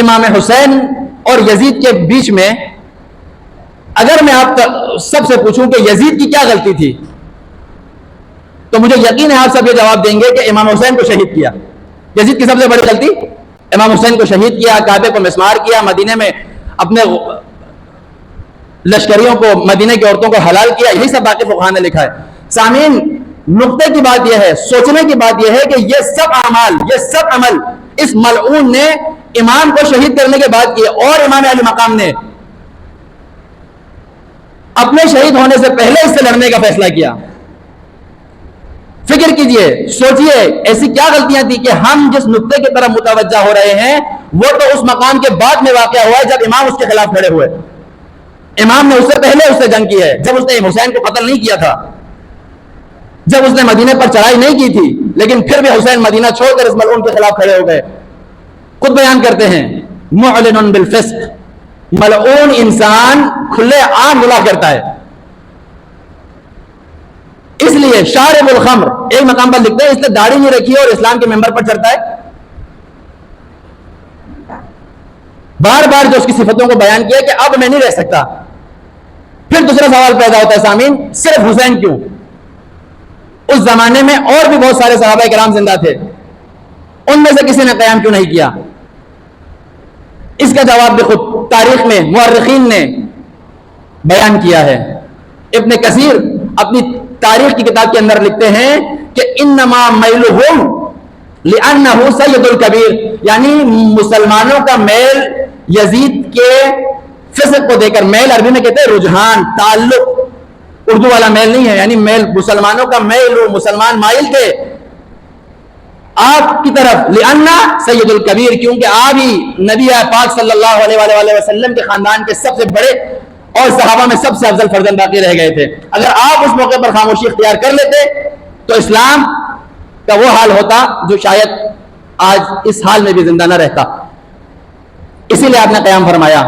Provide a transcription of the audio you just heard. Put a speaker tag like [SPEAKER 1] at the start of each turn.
[SPEAKER 1] امام حسین اور یزید کے بیچ میں اگر میں آپ سب سے پوچھوں کہ یزید کی کیا غلطی تھی تو مجھے یقین ہے آپ سب یہ جواب دیں گے کہ امام حسین کو شہید کیا. یزید کی سب سے بڑی غلطی امام حسین کو شہید کیا, کعبے کو مسمار کیا, مدینے میں اپنے لشکریوں کو, مدینے کی عورتوں کو حلال کیا. یہی سب باقی فقہاء نے لکھا ہے. سامعین, نقطے کی بات یہ ہے, سوچنے کی بات یہ ہے کہ یہ سب اعمال, یہ سب عمل اس ملعون نے امام کو شہید کرنے کے بعد کیے, اور امام علی مقام نے اپنے شہید ہونے سے پہلے اس سے لڑنے کا فیصلہ کیا. فکر کیجئے, سوچئے ایسی کیا غلطیاں تھی کہ ہم جس نقطے کی طرف متوجہ ہو رہے ہیں وہ تو اس مقام کے بعد میں واقع ہوا ہے جب امام اس کے خلاف کھڑے ہوئے. امام نے اس سے پہلے اس سے جنگ کی ہے, جب اس نے حسین کو قتل نہیں کیا تھا, جب اس نے مدینے پر چڑھائی نہیں کی تھی, لیکن پھر بھی حسین مدینہ چھوڑ کر اس ملعون کے خلاف کھڑے ہو گئے. خود بیان کرتے ہیں معلن بالفسق, ملعون انسان کھلے عام گناہ کرتا ہے. اس لیے شارب الخمر ایک مقام پر لکھتے ہیں اس نے داڑھی نہیں رکھی اور اسلام کے ممبر پر چڑھتا ہے. بار بار جو اس کی صفتوں کو بیان کیا کہ اب میں نہیں رہ سکتا. پھر دوسرا سوال پیدا ہوتا ہے سامعین, صرف حسین کیوں؟ اس زمانے میں اور بھی بہت سارے صحابہ کرام زندہ تھے, ان میں سے کسی نے قیام کیوں نہیں کیا؟ اس کا جواب بھی خود تاریخ میں مورخین نے بیان کیا ہے. ابن کثیر اپنی تاریخ کی کتاب کے اندر لکھتے ہیں کہ انما میلہم لانہ سید الکبیر, یعنی مسلمانوں کا میل یزید کے فسق کو دے کر, میل عربی میں کہتے ہیں رجحان, تعلق, اردو والا میل نہیں ہے, یعنی میل مسلمانوں کا میل, مسلمان مائل تھے آپ کی طرف. لانہ سید الکبیر, کیونکہ آپ ہی نبی پاک صلی اللہ علیہ وآلہ وسلم کے خاندان کے سب سے بڑے اور صحابہ میں سب سے افضل فرزند باقی رہ گئے تھے. اگر آپ اس موقع پر خاموشی اختیار کر لیتے تو اسلام کا وہ حال ہوتا جو شاید آج اس حال میں بھی زندہ نہ رہتا. اسی لیے آپ نے قیام فرمایا.